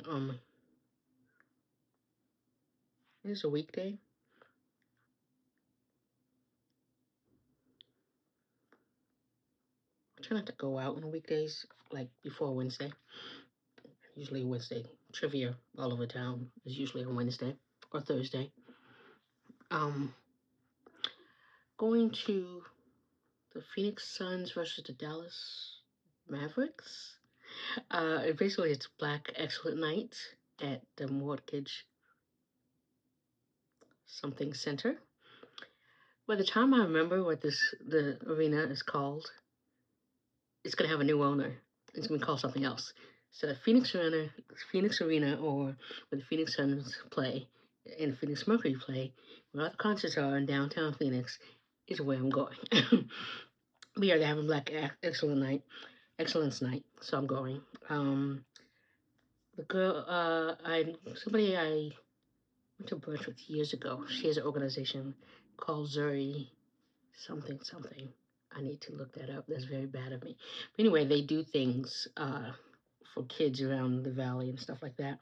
going, it's a weekday. I try not to go out on weekdays, like before Wednesday. Usually Wednesday. Trivia all over town is usually on Wednesday or Thursday. Going to the Phoenix Suns versus the Dallas Mavericks. Basically, it's Black Excellent Night at the Mortgage something center. By the time I remember what the arena is called, it's gonna have a new owner. It's gonna be called something else. So the Phoenix Arena, or where the Phoenix Suns play and the Phoenix Mercury play, where all the concerts are in downtown Phoenix, is where I'm going. But yeah, they're having Black Excellence Night, so I'm going. The girl, somebody I went to brunch with years ago. She has an organization called Zuri something. I need to look that up. That's very bad of me. But anyway, they do things for kids around the valley and stuff like that.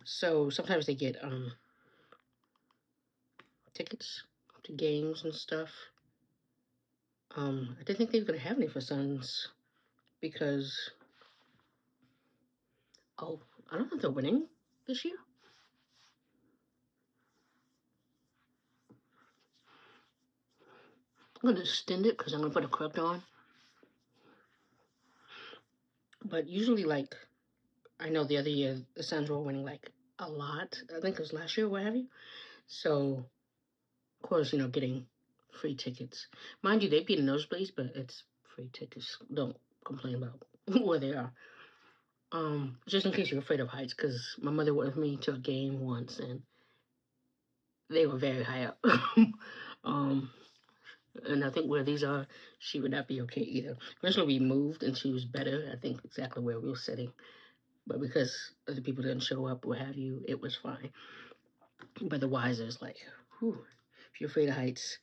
So sometimes they get tickets to games and stuff. I didn't think they were gonna have any for Suns because I don't know if they're winning this year. I'm gonna extend it because I'm gonna put a corrector on. But usually, like, I know the other year the Suns were winning like a lot. I think it was last year, what have you. So, of course, getting free tickets. Mind you, they'd be in nosebleeds, but it's free tickets. Don't complain about where they are. Just in case you're afraid of heights, because my mother went with me to a game once, and they were very high up. And I think where these are, she would not be okay either. Eventually, we moved, and she was better. I think exactly where we were sitting. But because other people didn't show up, what have you, it was fine. But the wiser is like, whew, if you're afraid of heights,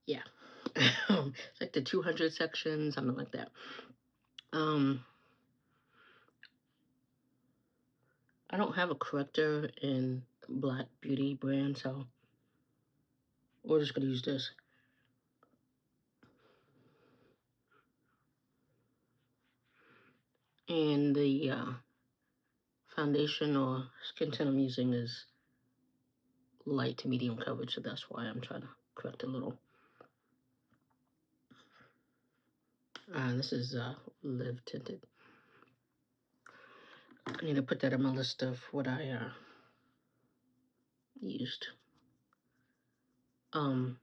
yeah. It's like the 200 section, something like that. I don't have a corrector in Black Beauty brand, so we're just gonna use this. And the foundation or skin tone I'm using is light to medium coverage, so that's why I'm trying to correct a little. This is Live Tinted. I need to put that on my list of what I used. But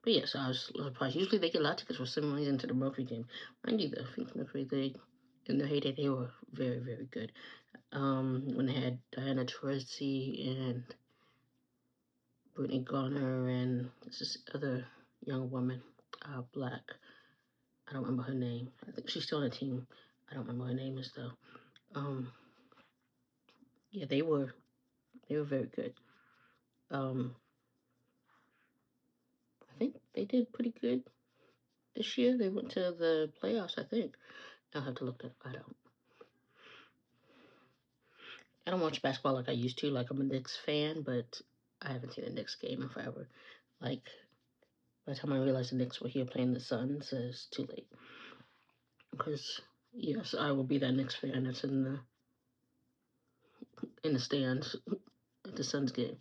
yes, I was surprised. Usually they get a lot of tickets for Simulating into the Mercury game. Mind you, the Phoenix Mercury, in the heyday, they were very, very good. When they had Diana Taurasi and Brittany Garner and this other young woman, Black. I don't remember her name. I think she's still on the team. I don't remember her name is though. Yeah, they were very good. I think they did pretty good this year. They went to the playoffs, I think. I'll have to look that. I don't watch basketball like I used to. Like, I'm a Knicks fan, but I haven't seen a Knicks game in forever. Like, by the time I realized the Knicks were here playing the Suns, it's too late. Because yes, I will be that Knicks fan that's in the stands at the Suns game.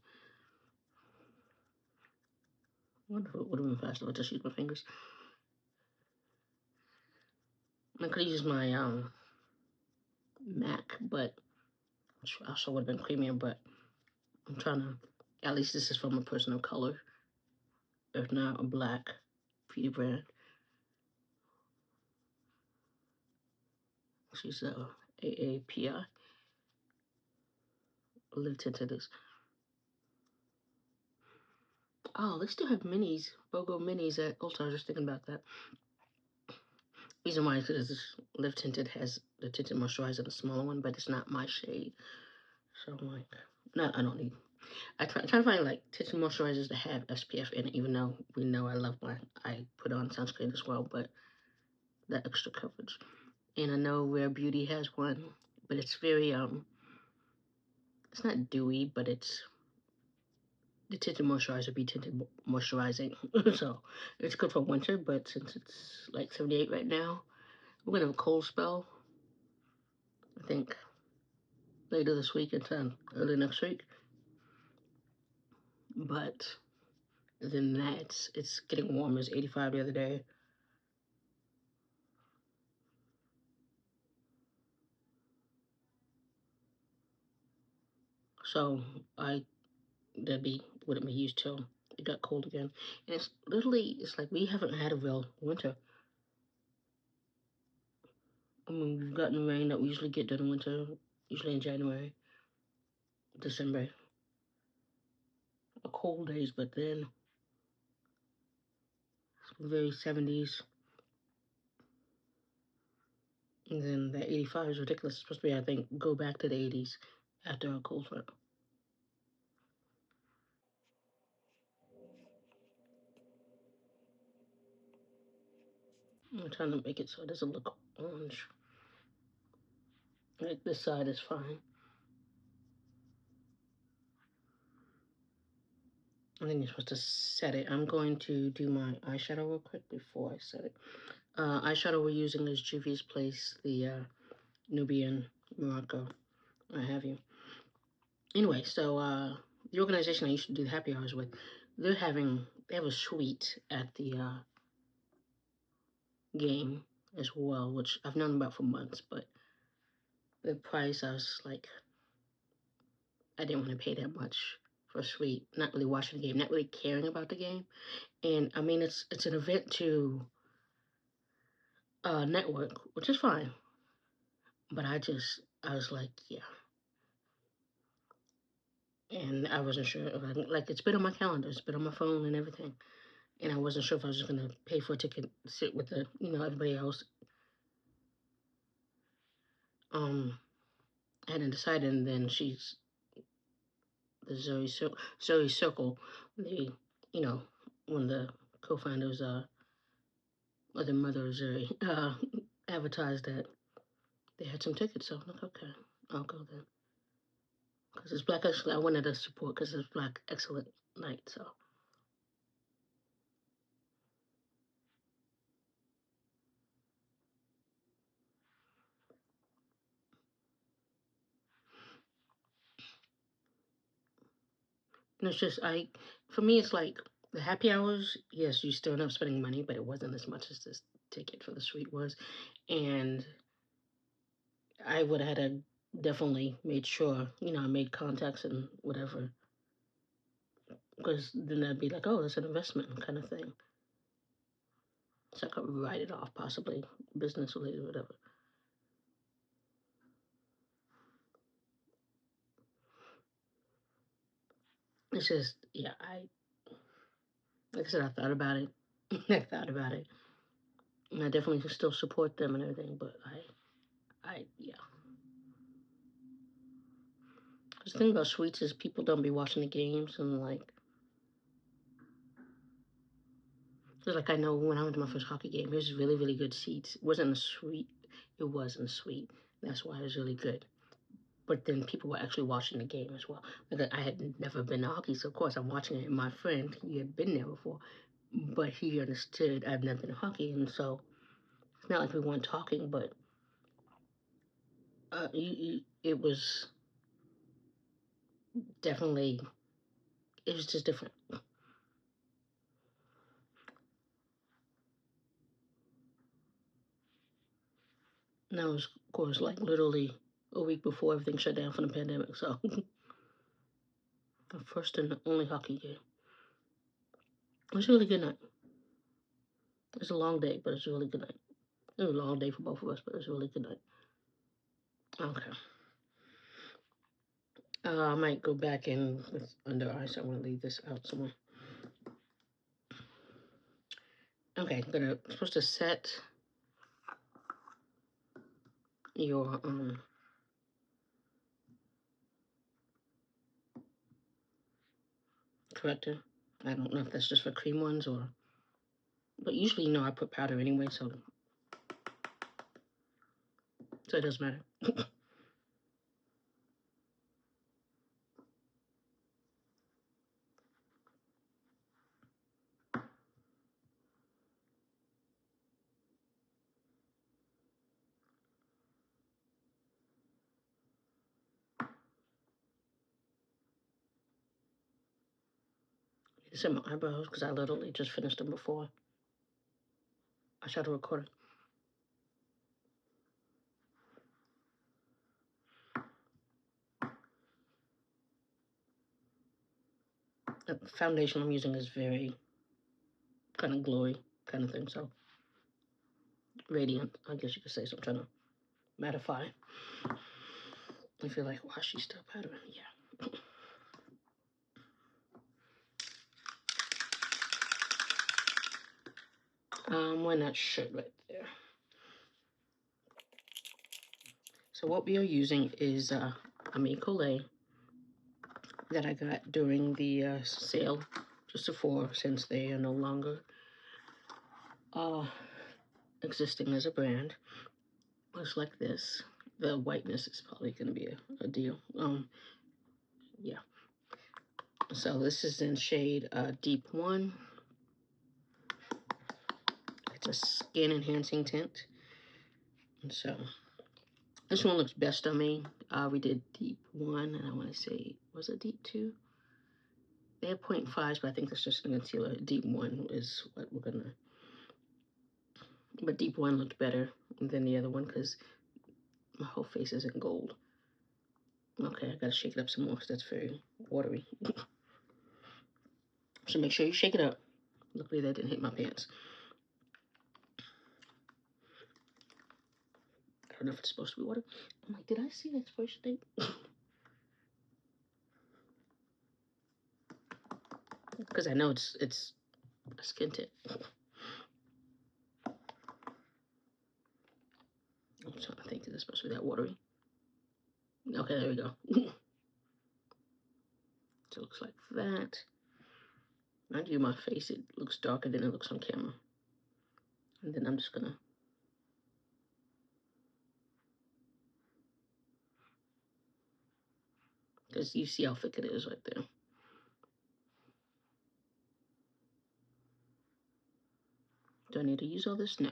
I wonder if it would have been faster if I just used my fingers. I could have used my Mac, but which also would have been creamier. But I'm trying to. At least this is from a person of color, if not a Black beauty brand. She's AAPI. Live Tinted is. Oh, they still have minis, BOGO minis at Ulta. I was just thinking about that. Reason why is because Live Tinted has the tinted moisturizer, the smaller one, but it's not my shade. So I'm like, no, I don't need. I try to find like tinted moisturizers that have SPF in it, even though we know I put on sunscreen as well, but that extra coverage. And I know Rare Beauty has one, but it's very it's not dewy, but it's the tinted moisturizer be tinted moisturizing. So it's good for winter, but since it's like 78 right now, we're gonna have a cold spell. I think later this week and early next week. But then that it's getting warm. It was 85 the other day. So that wouldn't be used till it got cold again. And it's literally, it's like we haven't had a real winter. I mean, we've gotten rain that we usually get during winter, usually in January, December. A cold days, but then it's very 70s. And then the 85 is ridiculous. It's supposed to be, I think, go back to the 80s after a cold front. I'm trying to make it so it doesn't look orange. Like this side is fine. And then you're supposed to set it. I'm going to do my eyeshadow real quick before I set it. Eyeshadow we're using is Juvia's Place, the Nubian, Morocco, what have you. Anyway, so the organization I used to do the happy hours with, they have a suite at the game as well, which I've known about for months, but the price, I was like, I didn't want to pay that much for a suite. Not really watching the game, not really caring about the game. And I mean, it's an event to network, which is fine. But I was like, yeah. And I wasn't sure. Like, it's been on my calendar, it's been on my phone and everything. And I wasn't sure if I was just going to pay for a ticket, sit with everybody else. I hadn't decided, and then the Zoe Circle, they, one of the co-founders, or the mother of Zoe, advertised that they had some tickets. So I'm like, okay, I'll go then. Because it's Black Excellent. I wanted to support because it's Black Excellent Night, so. And it's just, for me, it's like the happy hours, yes, you still end up spending money, but it wasn't as much as this ticket for the suite was. And I would have had definitely made sure, I made contacts and whatever. Because then that'd be like, oh, that's an investment kind of thing. So I could write it off, possibly business related, whatever. It's just, yeah, like I said, I thought about it. I thought about it. And I definitely still support them and everything, but yeah. Because the thing about suites is people don't be watching the games and like, just like I know when I went to my first hockey game, it was really, really good seats. It wasn't a suite. It wasn't a suite. That's why it was really good. But then people were actually watching the game as well. Like I had never been to hockey, so of course I'm watching it. And my friend, he had been there before, but he understood I've never been to hockey, and so it's not like we weren't talking, but it was definitely, it was just different. And that was, of course, like literally a week before everything shut down from the pandemic. So the first and only hockey game. It was a really good night. It was a long day, but it was a really good night. It was a long day for both of us, but it was a really good night. Okay. I might go back in with under eyes. I'm gonna leave this out somewhere. Okay, I'm supposed to set your corrector. I don't know if that's just for cream ones or, but usually I put powder anyway, so it doesn't matter. It's in my eyebrows because I literally just finished them before I started recording. The foundation I'm using is very kind of glowy kind of thing, so radiant, I guess you could say. So I'm trying to mattify. I feel like, wow, she's still powdering. Yeah. Wear that shirt right there. So what we are using is Ami Colě that I got during the sale just before, since they are no longer existing as a brand. Looks like this. The whiteness is probably going to be a deal. Yeah. So this is in shade Deep 1. It's a skin enhancing tint. And so this one looks best on me. We did Deep 1, and I want to say, was it Deep 2? They have 0.5s, but I think that's just a concealer. Deep 1 is what we're going to... But Deep 1 looked better than the other one because my whole face is in gold. Okay, I gotta shake it up some more because that's very watery. So make sure you shake it up. Luckily that didn't hit my pants. I don't know if it's supposed to be water. I'm like, did I see the expiration date? Because I know it's a skin tint. I'm trying to think, is it supposed to be that watery? Okay, there we go. So it looks like that. Mind you, my face, it looks darker than it looks on camera. And then I'm just gonna... Because you see how thick it is right there. Do I need to use all this? No.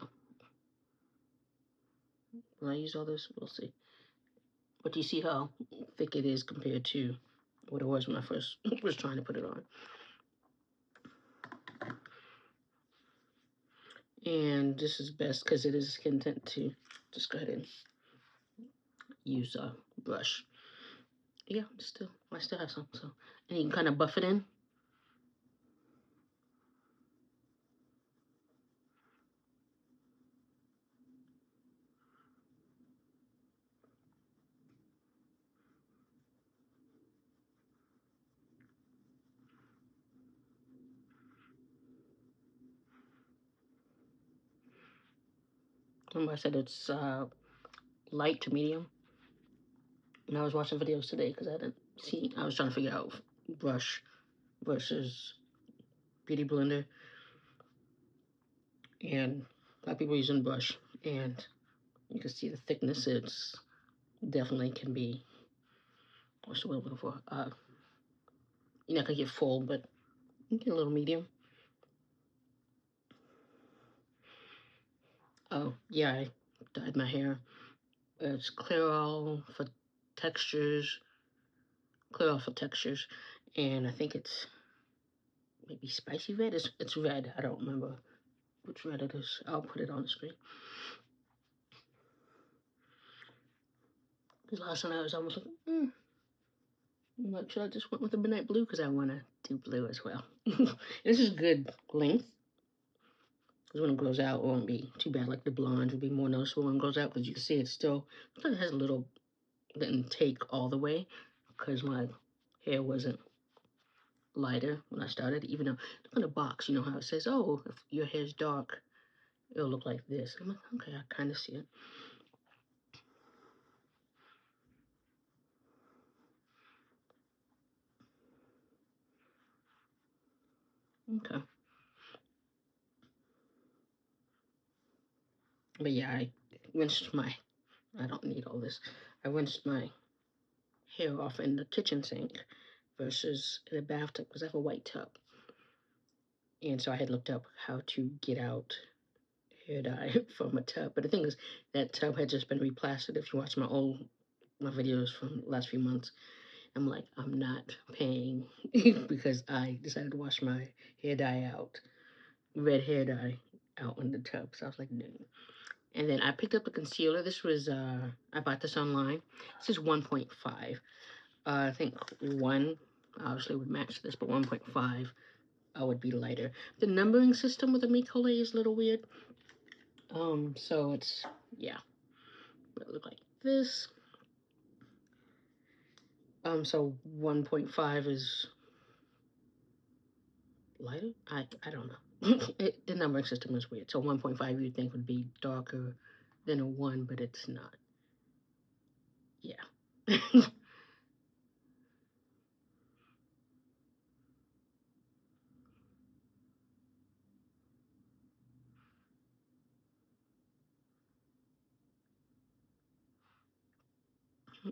Will I use all this? We'll see. But you see how thick it is compared to what it was when I first was trying to put it on. And this is best because it is a skin tint to just go ahead and use a brush. Yeah, I still have some. So, and you can kind of buff it in. Remember I said it's light to medium. And I was watching videos today because I was trying to figure out brush versus beauty blender. And a lot of people are using brush. And you can see the thickness. It's definitely can be, what's the word I'm looking for? You're not going to get full, but you get a little medium. Oh, yeah, I dyed my hair. It's clear all for textures. Clear all for textures. And I think it's maybe spicy red. It's red. I don't remember which red it is. I'll put it on the screen. Because last time I was almost like, like, should I just went with the midnight blue? Because I want to do blue as well. This is good length. Because when it grows out, it won't be too bad. Like the blonde will be more noticeable when it grows out. Because you can see it's still, it has a little, didn't take all the way. Because my hair wasn't lighter when I started. Even though, look on the box, you know how it says, oh, if your hair's dark, it'll look like this. I'm like, okay, I kind of see it. Okay. But yeah, I rinsed I don't need all this. I rinsed my hair off in the kitchen sink versus in a bathtub because I have a white tub. And so I had looked up how to get out hair dye from a tub. But the thing is, that tub had just been replastered. If you watch my videos from the last few months, I'm like, I'm not paying because I decided to wash my hair dye out, red hair dye out in the tub. So I was like, no. And then I picked up a concealer. This was, I bought this online. This is 1.5. I think 1 obviously would match this, but 1.5 would be lighter. The numbering system with Ami Colě is a little weird. So it's, yeah, it look like this. So 1.5 is lighter? I don't know. The numbering system is weird. So 1.5 you'd think would be darker than a 1, but it's not. Yeah.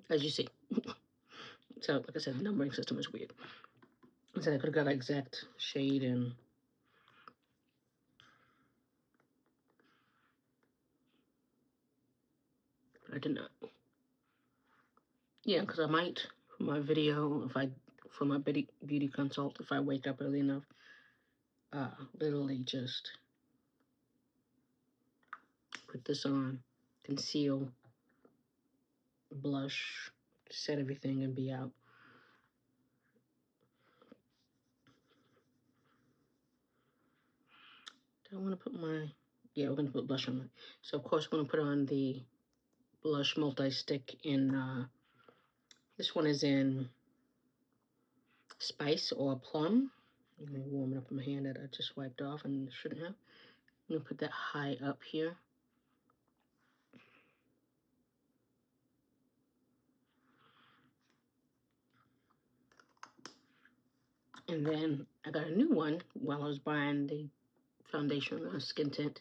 As you see. So, like I said, the numbering system is weird. So I could have got an exact shade and I did not. Yeah, because I might, for my video, for my beauty consult, if I wake up early enough, literally just put this on, conceal, blush, set everything, and be out. Do I want to put my, yeah, we're going to put blush on it. So, of course, we're going to put on the blush multi-stick in, this one is in Spice or Plum. I'm going to warm it up in my hand that I just wiped off and shouldn't have. I'm going to put that high up here. And then I got a new one while I was buying the foundation Skin Tint.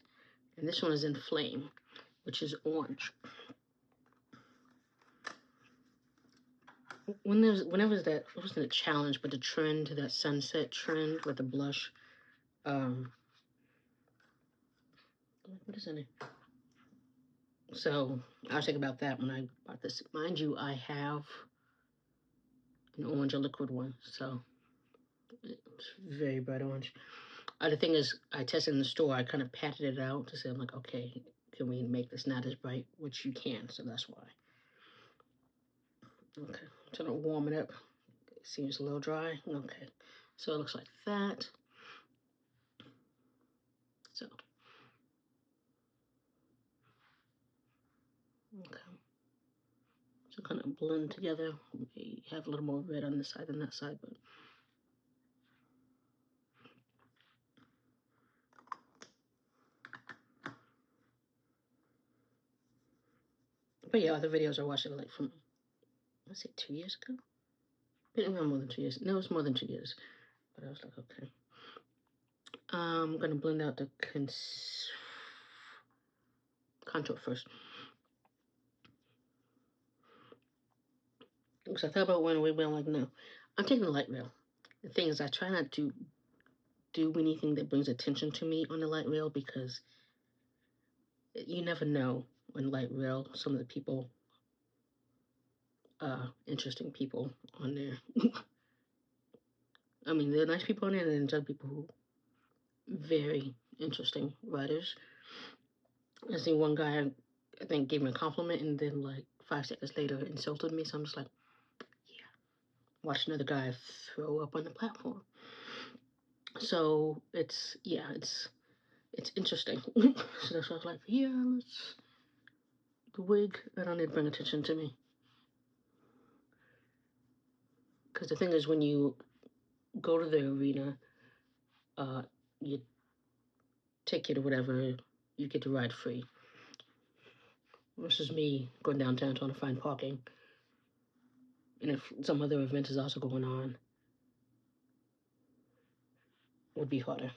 And this one is in Flame, which is orange. Whenever that, it wasn't a challenge, but the trend, that sunset trend with the blush. What is in it? So I was thinking about that when I bought this. Mind you, I have an orange, a liquid one, so it's very bright orange. The thing is, I tested in the store. I kind of patted it out to say, I'm like, okay, can we make this not as bright? Which you can, so that's why. Okay, I'm trying to warm it up. It seems a little dry. Okay, so it looks like that. So, okay. So kind of blend together. We have a little more red on this side than that side, but yeah, other videos I watched like from, let's say 2 years ago. Maybe more than 2 years. No, it's more than 2 years. But I was like, okay. I'm gonna blend out the contour first. Because I thought about when we went, like, no, I'm taking the light rail. The thing is, I try not to do anything that brings attention to me on the light rail because you never know on light rail some of the people, interesting people on there. I mean, there are nice people on there, and then some people who very interesting writers. I see one guy, I think, gave me a compliment, and then like 5 seconds later insulted me. So I'm just like, yeah. Watch another guy throw up on the platform. So it's, yeah, it's interesting. So that's why I was like, yeah, the wig, I don't need to bring attention to me. Because the thing is, when you go to the arena, you ticket or whatever, you get to ride free. Versus me going downtown trying to find parking. And if some other event is also going on, it would be harder.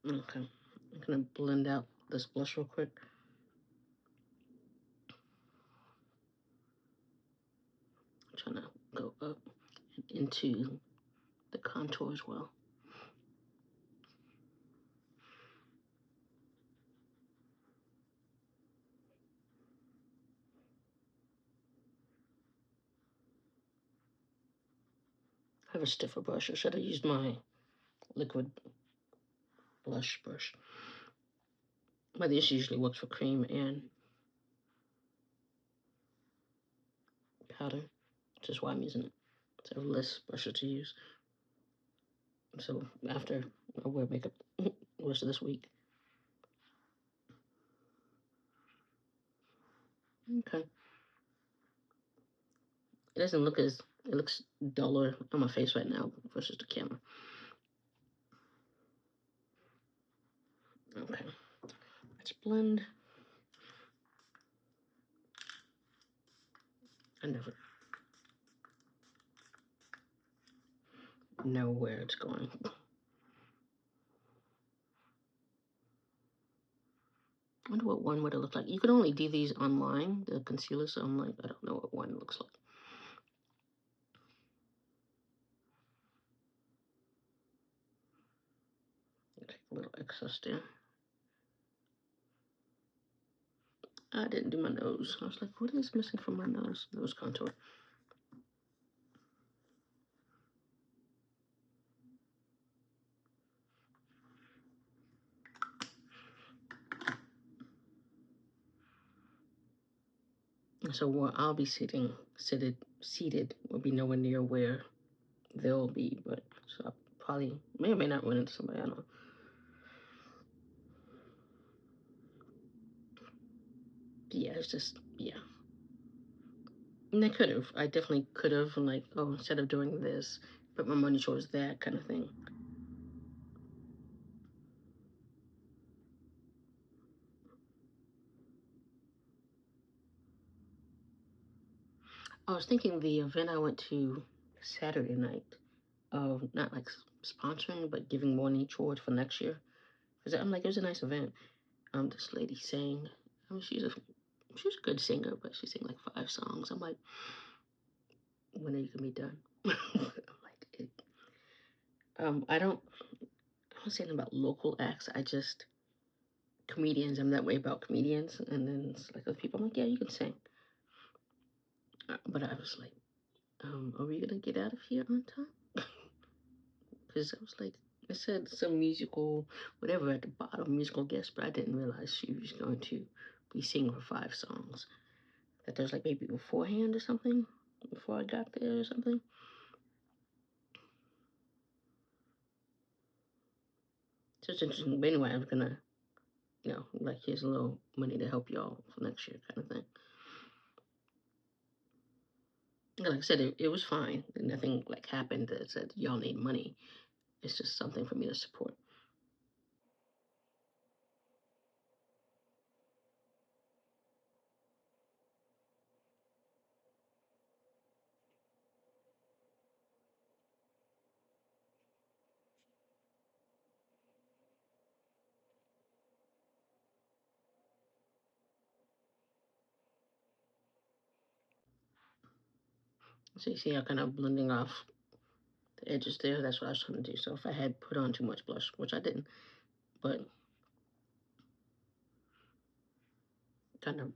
Okay, I'm gonna blend out this blush real quick. I'm trying to go up into the contour as well. I have a stiffer brush. I should have used my liquid blush brush. But this usually works for cream and powder, which is why I'm using it. So I have less brushes to use. So after I wear makeup the rest of this week. Okay. It doesn't look as, it looks duller on my face right now versus the camera. Okay. Let's blend. I never know where it's going. I wonder what one would have looked like. You could only do these online, the concealer, so I'm like, I don't know what one looks like. Take a little excess there. I didn't do my nose. I was like, what is missing from my nose? Nose contour. So where I'll be seated will be nowhere near where they'll be, but so I probably may or may not run into somebody I know. Yeah, it's just, yeah. And I could have. I definitely could have, like, oh, instead of doing this, put my money towards that kind of thing. I was thinking the event I went to Saturday night, of not like sponsoring, but giving money towards for next year. Because I'm like, it was a nice event. This lady sang. I mean, she's a good singer, but she sang like 5 songs. I'm like, when are you gonna be done? I'm like, I don't say anything about local acts. I just comedians. I'm that way about comedians, and then it's like other people. I'm like, yeah, you can sing. But I was like, are we gonna get out of here on time? Because I was like, I said some musical, whatever at the bottom, musical guest, but I didn't realize she was going to be singing for 5 songs. That there's like maybe beforehand or something, before I got there or something. So it's interesting. But anyway, I was gonna, like, here's a little money to help y'all for next year kind of thing. And like I said, it was fine. Nothing like happened that said y'all need money. It's just something for me to support. So you see how kind of blending off the edges there? That's what I was trying to do. So if I had put on too much blush, which I didn't, but kind of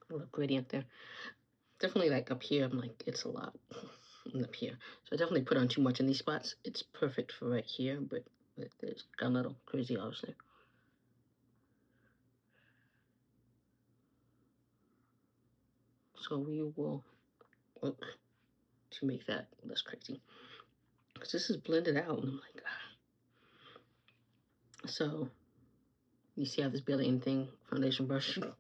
a little gradient there. Definitely like up here, I'm like, it's a lot up here. So I definitely put on too much in these spots. It's perfect for right here, but it's got a little crazy hours there. So we will work to make that less crazy. Because this is blended out, and I'm like, ah. So you see how there's barely anything foundation brush. So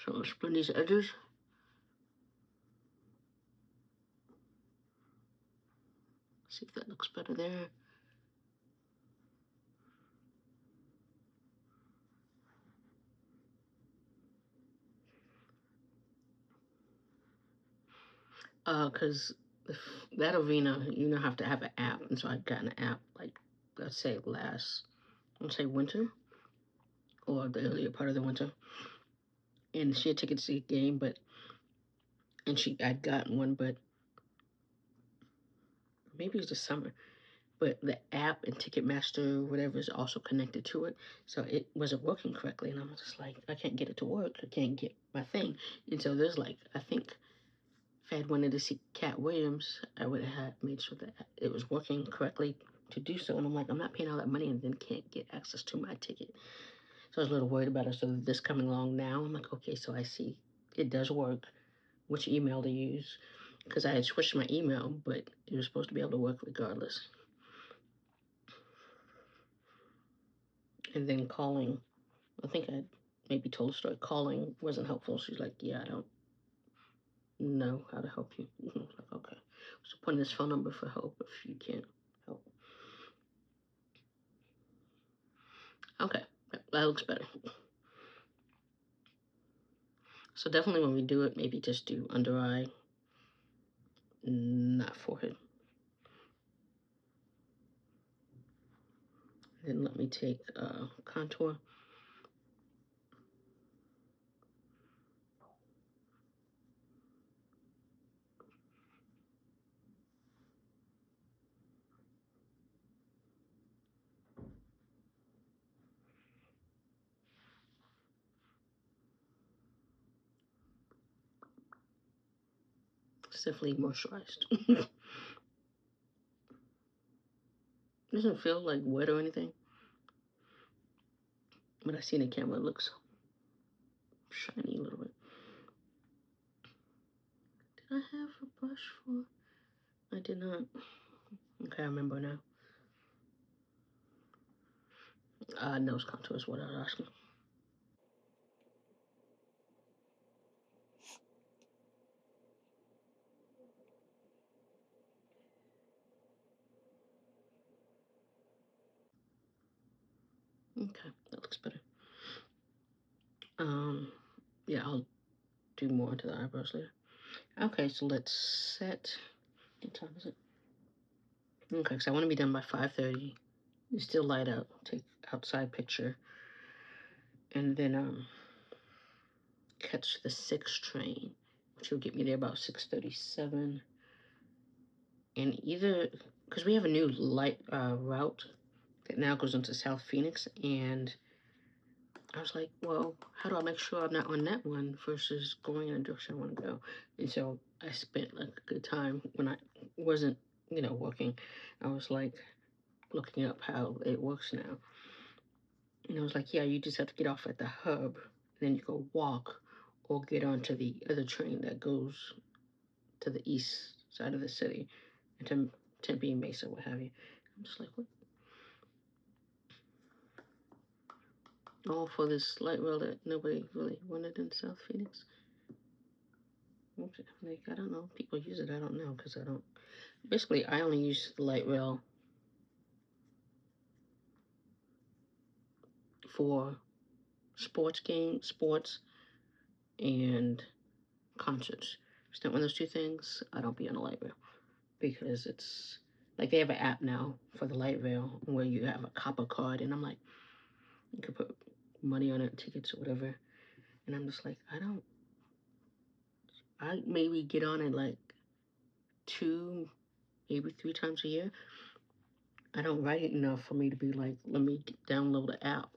let's blend these edges. See if that looks better there. Because that arena, have to have an app, and so I got an app, like, let's say winter, or the earlier part of the winter, and she had tickets to the game, I'd gotten one, but maybe it was the summer, but the app and Ticketmaster, whatever, is also connected to it, so it wasn't working correctly, and I'm just like, I can't get it to work, I can't get my thing, and so there's like, I think I had wanted to see Cat Williams, I would have made sure that it was working correctly to do so. And I'm like, I'm not paying all that money and then can't get access to my ticket. So I was a little worried about it. So this coming along now, I'm like, okay, so I see it does work. Which email to use? Because I had switched my email, but it was supposed to be able to work regardless. And then calling, I think I maybe told the story. Calling wasn't helpful. She's like, yeah, I don't know how to help you. I was like, okay. So put in this phone number for help if you can't help. Okay, that looks better. So definitely when we do it, maybe just do under eye, not forehead. Then let me take contour. It's definitely moisturized. Doesn't feel like wet or anything, but I see in the camera it looks shiny a little bit. Did I have a brush for? I did not. Okay, I remember now. Nose contour is what I was asking. Okay, that looks better. Yeah, I'll do more into the eyebrows later. Okay, so let's set. What time is it? Okay, because I want to be done by 5:30. It's still light out. Take outside picture, and then catch the 6 train, which will get me there about 6:37. And either because we have a new light route that now goes into South Phoenix, and I was like, well, how do I make sure I'm not on that one versus going in a direction I want to go? And so I spent like a good time when I wasn't, working. I was like looking up how it works now. And I was like, yeah, you just have to get off at the hub, then you go walk or get onto the other train that goes to the east side of the city, into Tempe, Mesa, what have you. I'm just like, what? All for this light rail that nobody really wanted in South Phoenix. Like, I don't know. People use it. I don't know because I don't. Basically, I only use the light rail for sports and concerts. It's not one of those two things. I don't be on the light rail because it's like they have an app now for the light rail where you have a copper card, and I'm like, you could put money on it, tickets or whatever. And I'm just like, I maybe get on it like 2, maybe 3 times a year. I don't write it enough for me to be like, let me download the app.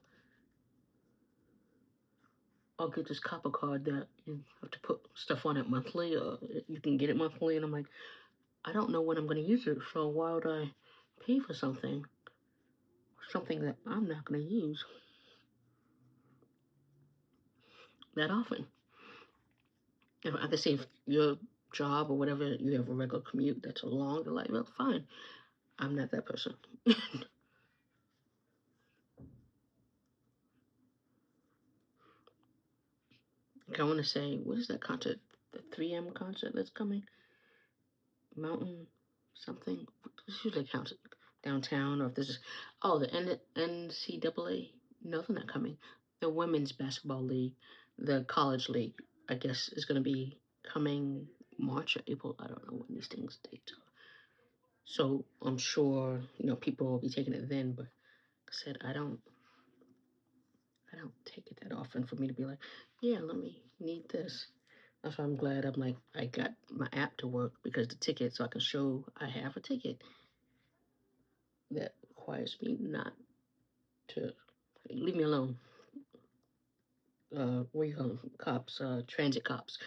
I'll get this copper card that you have to put stuff on it monthly, or you can get it monthly. And I'm like, I don't know when I'm going to use it, so why would I pay for something that I'm not going to use that often? If I can see if your job or whatever, you have a regular commute that's a longer, like, well, fine. I'm not that person. I want to say, what is that concert? The 3M concert that's coming? Mountain something? It's usually counts downtown, or if this is, the NCAA. No, they're not coming. The women's basketball league, the college league, I guess, is going to be coming March or April. I don't know when these things dates are. So I'm sure, people will be taking it then, but like I said, I don't take it that often for me to be like, yeah, let me need this. That's why I'm glad I got my app to work, because the ticket, so I can show I have a ticket that requires me not to leave me alone. What do you call them? Cops, transit cops.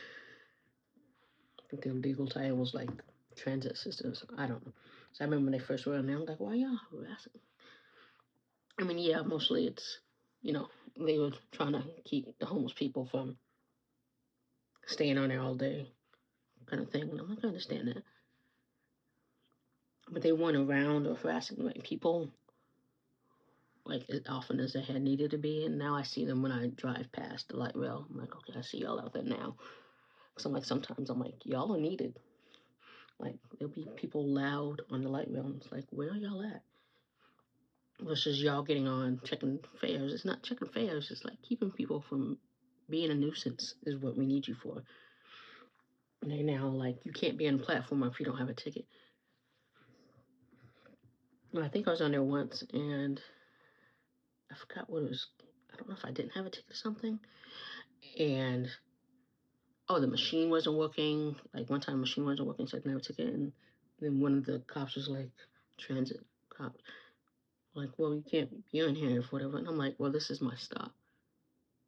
think the legal title was like transit assistants. I don't know. So I remember when they first were on there, I'm like, why y'all harassing? I mean, yeah, mostly it's, you know, they were trying to keep the homeless people from staying on there all day, kind of thing. And I'm like, I understand that. But they weren't around or harassing like people like as often as they had needed to be. And now I see them when I drive past the light rail. I'm like, okay, I see y'all out there now. Because I'm like, sometimes I'm like, y'all are needed. Like, there'll be people loud on the light rail. And it's like, where are y'all at? Versus y'all getting on checking fares. It's not checking fares. It's like keeping people from being a nuisance is what we need you for. And they now like, you can't be on the platform if you don't have a ticket. Well, I think I was on there once and I forgot what it was. I don't know if I didn't have a ticket or something. And the machine wasn't working. Like one time the machine wasn't working, so I didn't have a ticket. And then one of the cops was like, transit cop, like, well, you can't be on here if whatever. And I'm like, well, this is my stop.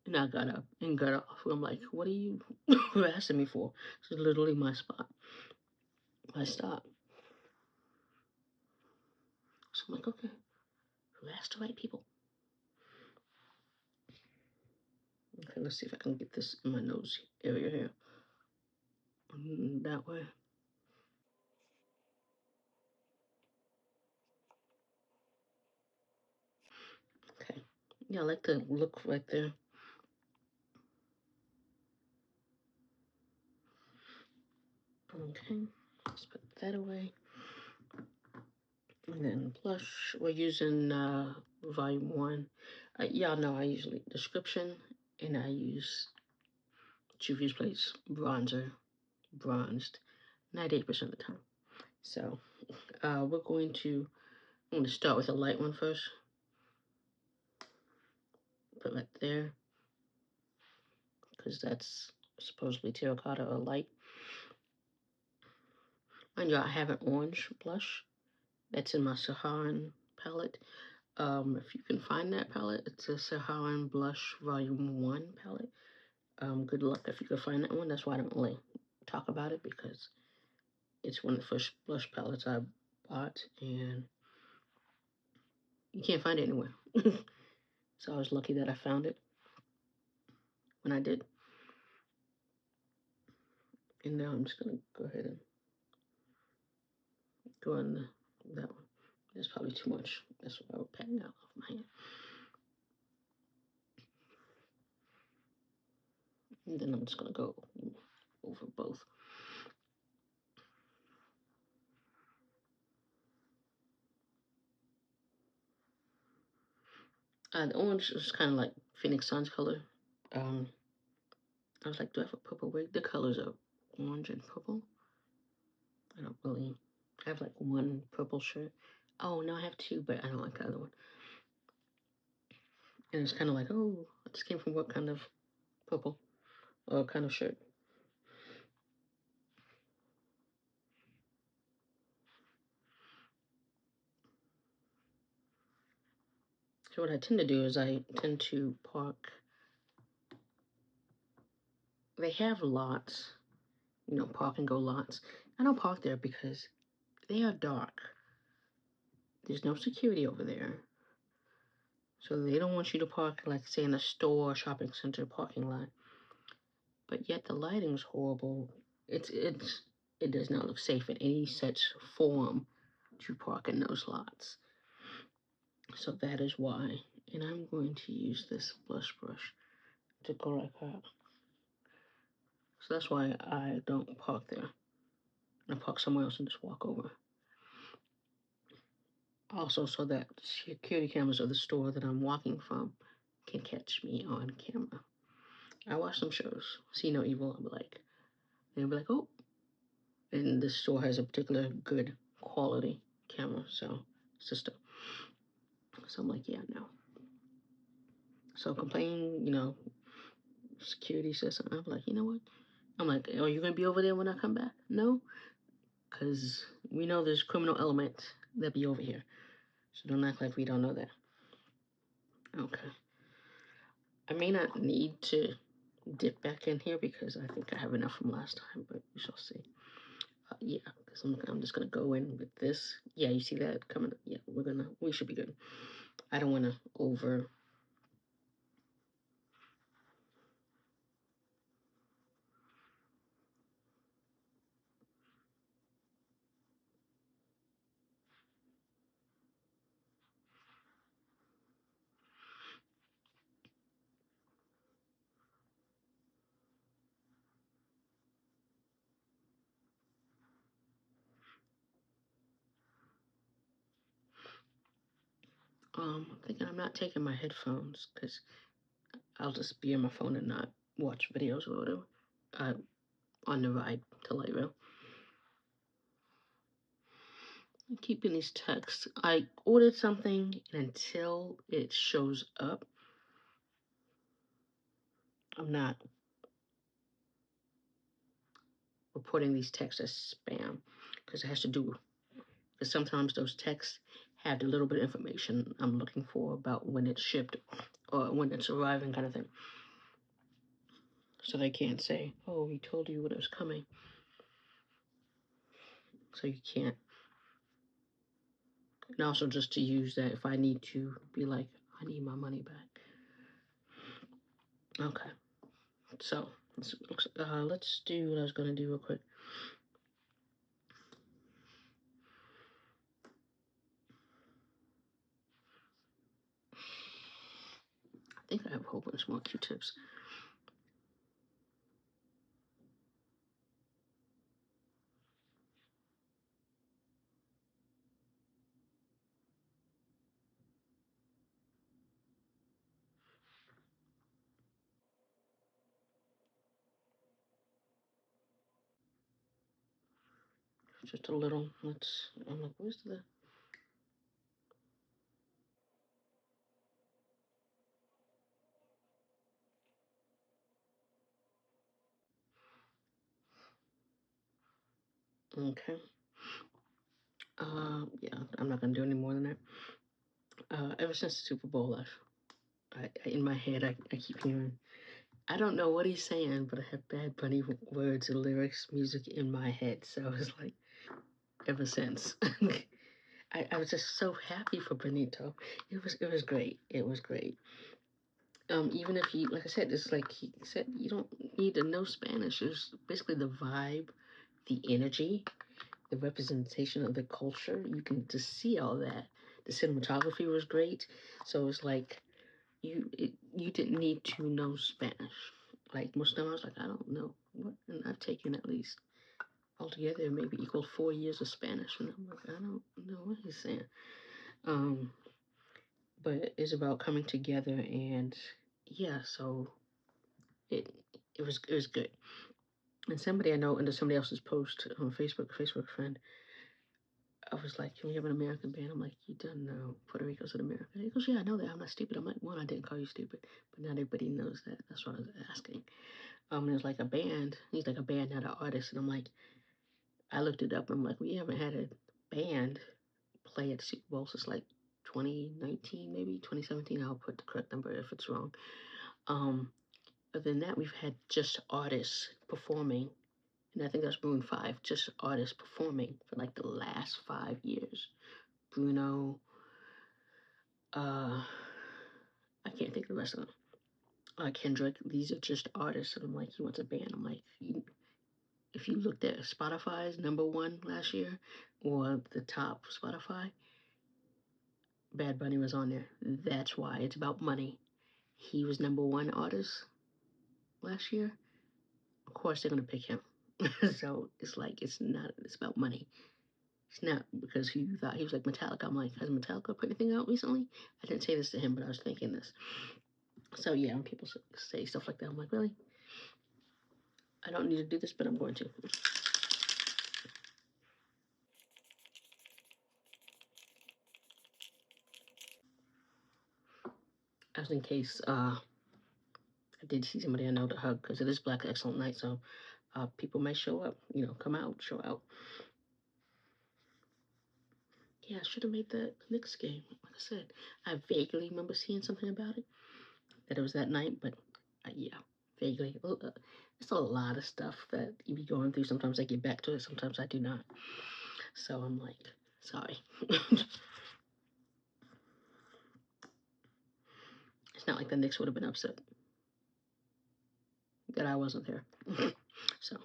And I got up and got off. I'm like, what are you harassing me for? This is literally my spot. My stop. So I'm like, okay, harass the right people. Okay, let's see if I can get this in my nose area here. That way. Okay. Yeah, I like the look right there. Okay, let's put that away. And then blush, we're using volume 1. Y'all know I usually description, and I use Juvia's Place bronzer, bronzed, 98% of the time. So I'm going to start with a light one first. Put that there, because that's supposedly terracotta or light. Mind you, I have an orange blush. That's in my Saharan palette. If you can find that palette, it's a Saharan Blush Volume 1 palette. Good luck if you can find that one. That's why I don't really talk about it, because it's one of the first blush palettes I bought, and you can't find it anywhere. So I was lucky that I found it when I did. And now I'm just going to go ahead and go on that one. That's probably too much. That's what I was patting out of my hand. And then I'm just going to go over both. The orange is kind of like Phoenix Sun's color. I was like, do I have a purple wig? The colors are orange and purple. I don't really. I have like one purple shirt. Oh, no, I have two, but I don't like the other one. And it's kind of like, oh, this came from what kind of purple or kind of shirt? So what I tend to do is I tend to park. They have lots, park and go lots. I don't park there because they are dark. There's no security over there. So they don't want you to park, like, say, in a store or shopping center parking lot. But yet the lighting's horrible. It does not look safe in any such form to park in those lots. So that is why. And I'm going to use this blush brush to go like that. So that's why I don't park there. I park somewhere else and just walk over. Also, so that security cameras of the store that I'm walking from can catch me on camera. I watch some shows, See No Evil. They'll be like, oh, and this store has a particular good quality camera, system. So I'm like, yeah, no. So complain, security says something. I'm like, you know what? I'm like, are you going to be over there when I come back? No, because we know there's criminal elements that be over here. So don't act like we don't know that. Okay. I may not need to dip back in here because I think I have enough from last time, but we shall see. Yeah, because I'm just gonna go in with this. Yeah, you see that coming? Yeah, we should be good. I don't want to over. I'm thinking I'm not taking my headphones because I'll just be on my phone and not watch videos or whatever. On the ride to Lightville. I'm keeping these texts. I ordered something, and until it shows up, I'm not reporting these texts as spam because it has to do, because sometimes those texts have the little bit of information I'm looking for about when it's shipped or when it's arriving, kind of thing. So they can't say, oh, we told you when it was coming. So you can't. And also just to use that if I need to be like, I need my money back. Okay. So let's do what I was going to do real quick. I think I have a whole bunch more Q-tips. Just a little. I'm like, where's the... Okay. Yeah, I'm not going to do any more than that. Ever since the Super Bowl left, in my head, I keep hearing, I don't know what he's saying, but I have Bad Bunny words and lyrics, music in my head. So it's like, ever since. I was just so happy for Benito. It was great. It was great. Even if you, like I said, it's like he said, you don't need to know Spanish. It's basically the vibe, the energy, the representation of the culture. You can just see all that. The cinematography was great. So it's like you didn't need to know Spanish. Like most of them, I was like, I don't know what, and I've taken at least altogether maybe equal 4 years of Spanish, and I'm like, I don't know what he's saying. But it's about coming together, and yeah, so it was good. And somebody I know under somebody else's post on Facebook, a Facebook friend, I was like, can we have an American band? I'm like, you don't know Puerto Rico's an American. He goes, yeah, I know that. I'm not stupid. I'm like, one, I didn't call you stupid, but not everybody knows that. That's what I was asking. There's like a band. He's like a band, not an artist. And I'm like, I looked it up. And I'm like, we haven't had a band play at Super Bowl since like 2019, maybe 2017. I'll put the correct number if it's wrong. Other than that, we've had just artists performing, and I think that's Maroon 5, just artists performing for like the last 5 years. Bruno, I can't think of the rest of them. Kendrick, these are just artists, and I'm like, he wants a band. I'm like, if you looked at Spotify's #1 last year, or the top Spotify, Bad Bunny was on there. That's why. It's about money. He was #1 artist last year. Of course they're gonna pick him. So it's like, it's about money. It's not because he thought he was like Metallica. I'm like, has Metallica put anything out recently? I didn't say this to him, but I was thinking this. So yeah, when people say stuff like that, I'm like, really? I don't need to do this, but I'm going to. As in case I did see somebody I know to hug, because it is Black Excellent Night, so people may show up, come out, show out. Yeah, I should have made that Knicks game. Like I said, I vaguely remember seeing something about it, that it was that night, but yeah, vaguely. vaguely. It's a lot of stuff that you be going through. Sometimes I get back to it, sometimes I do not. So I'm like, sorry. It's not like the Knicks would have been upset that I wasn't there. So.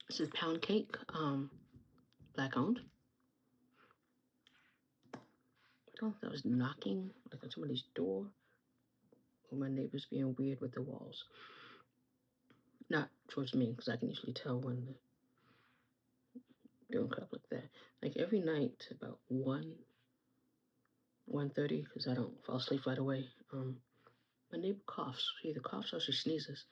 This is Pound Cake, black owned. I don't know if that was knocking like on somebody's door or my neighbors being weird with the walls. Not towards me, because I can usually tell when they're doing crap like that. Like every night about 1:30, because I don't fall asleep right away. My neighbor coughs. She either coughs or she sneezes.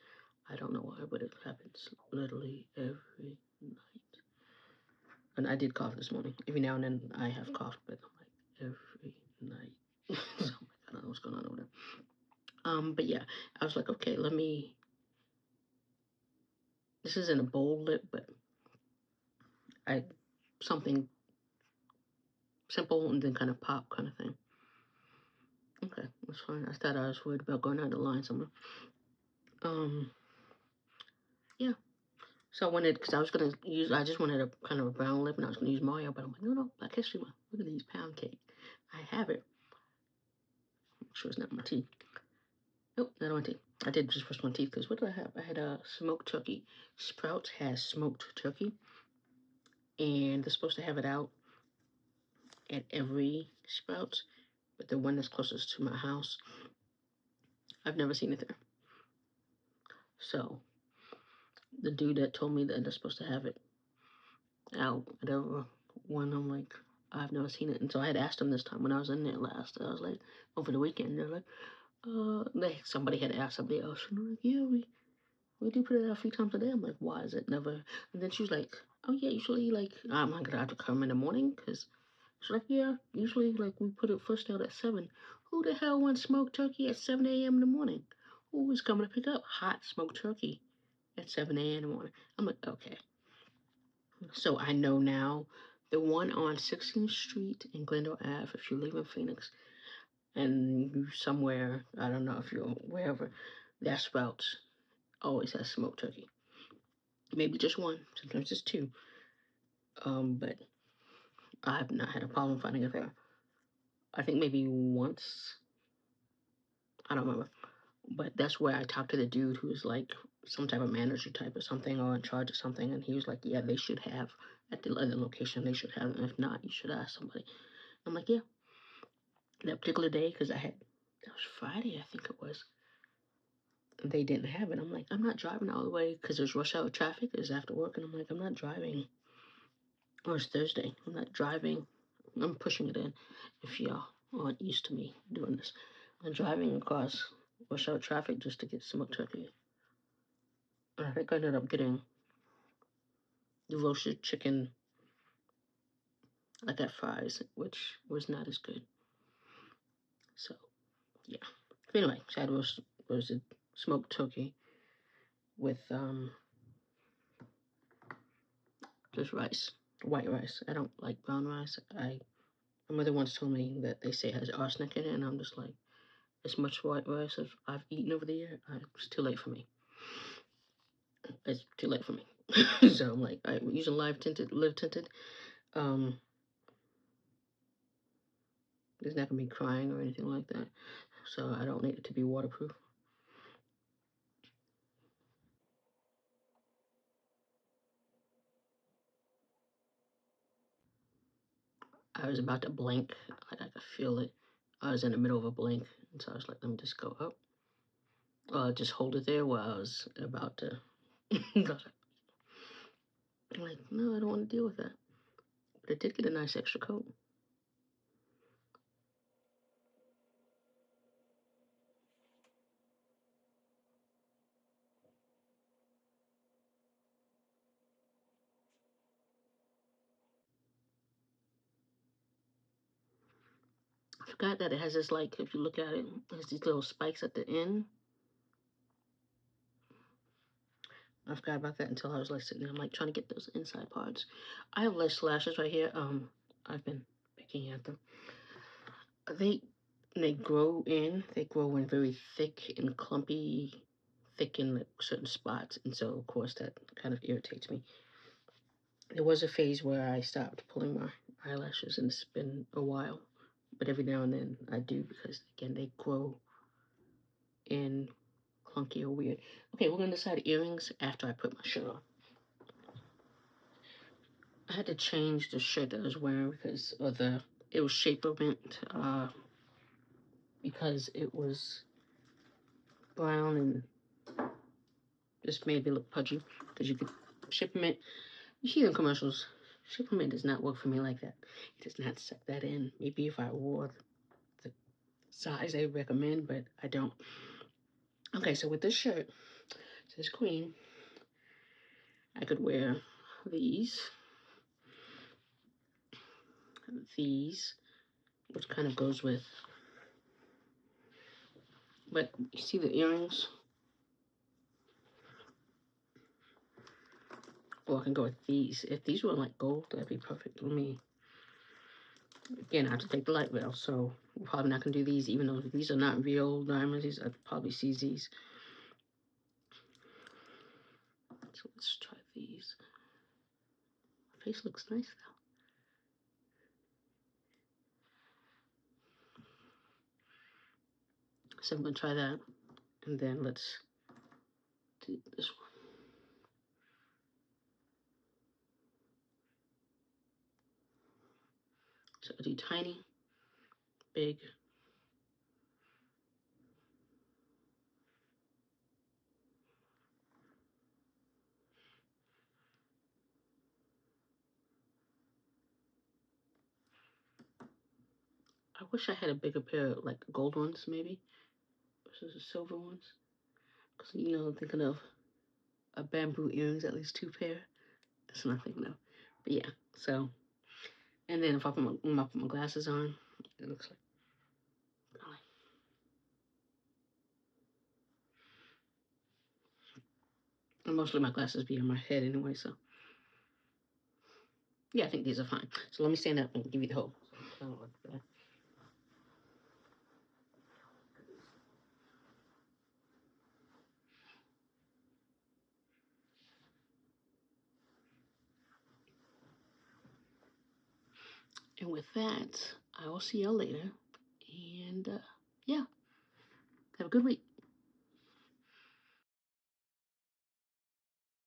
I don't know why, but it happens literally every night. And I did cough this morning. Every now and then I have coughed, but I'm like every night. So I'm like, I don't know what's going on over there. But yeah, I was like, okay, this isn't a bold lip, but something simple and then kind of pop kind of thing. Okay, that's fine. I thought I was worried about going out of line somewhere. Yeah. So I wanted, because I just wanted a kind of a brown lip, and I was going to use Mario, but I'm like, no, Black History Month. We're going to use Pound Cake. I have it. I'm sure it's not my teeth. Nope, not on my teeth. I did just brush my teeth, because what did I have? I had a smoked turkey. Sprouts has smoked turkey, and they're supposed to have it out at every Sprouts, but the one that's closest to my house, I've never seen it there. So the dude that told me that they're supposed to have it out at every one, I'm like, I've never seen it. And so I had asked him this time when I was in there last. I was like, over the weekend, they're like, somebody had asked somebody else. And I'm like, yeah, we do put it out a few times a day. I'm like, why is it never? And then she was like, oh yeah, usually like I'm not gonna have to come in the morning, because she's like, yeah, usually like we put it first out at 7. Who the hell wants smoked turkey at 7 a.m. in the morning? Who is coming to pick up hot smoked turkey at 7 a.m. in the morning? I'm like, okay. So I know now the one on 16th Street in Glendale Ave, if you live in Phoenix and you somewhere, I don't know if you're wherever, that Sprouts always has smoked turkey. Maybe just one, sometimes just two. But I've not had a problem finding it there. I think maybe once, I don't remember. But that's where I talked to the dude who's like some type of manager type or something, or in charge of something, and he was like, yeah, they should have at the other location, they should have, and if not, you should ask somebody. I'm like, yeah. That particular day, because that was Friday, I think it was, they didn't have it. I'm like, I'm not driving all the way, because there's rush hour traffic, it's after work, and I'm like, I'm not driving, or it's Thursday, I'm not driving, I'm pushing it in, if y'all aren't used to me doing this. I'm driving across rush hour traffic just to get smoked turkey. And I think I ended up getting the roasted chicken, like at Fry's, which was not as good. So, yeah. But anyway, so I had roasted smoked turkey with just rice, white rice. I don't like brown rice. My mother once told me that they say it has arsenic in it, and I'm just like, as much white rice as I've eaten over the year, it's too late for me. It's too late for me. So I'm like, we're using live tinted. There's not gonna be crying or anything like that, so I don't need it to be waterproof. I was about to blink, like I could feel it. I was in the middle of a blink, and so I was like, let me just go up. Just hold it there while I was about to. I'm like, no, I don't want to deal with that. But it did get a nice extra coat. I forgot that it has this, like, if you look at it, there's these little spikes at the end. I forgot about that until I was like sitting there. I'm like trying to get those inside parts. I have less lashes right here. I've been picking at them. They grow in. They grow in very thick and clumpy, thick in like certain spots, and so of course that kind of irritates me. There was a phase where I stopped pulling my eyelashes, and it's been a while. But every now and then I do because again they grow in clunky or weird. Okay, we're gonna decide earrings after I put my shirt on. I had to change the shirt that I was wearing because of it was shaper bent, because it was brown and just made me look pudgy. Because you could shipment, you see in commercials, shipment does not work for me like that. It does not suck that in. Maybe if I wore the size they recommend, but I don't. Okay, so with this shirt, it says Queen. I could wear these, which kind of goes with. But you see the earrings? Or I can go with these. If these were like gold, that'd be perfect for me. Again, I have to take the light veil, so we're probably not going to do these, even though these are not real diamonds. These are probably CZs. So let's try these. My face looks nice, though. So I'm going to try that. And then let's do this one. So I'll do tiny, big. I wish I had a bigger pair of like gold ones, maybe, versus the silver ones. Because, you know, thinking of a bamboo earrings, at least 2 pair. That's what I'm thinking of. But yeah, so. And then if I put my glasses on, it looks like. And mostly my glasses be on my head anyway, so. Yeah, I think these are fine. So let me stand up and give you the whole. And with that, I will see y'all later. And yeah, have a good week.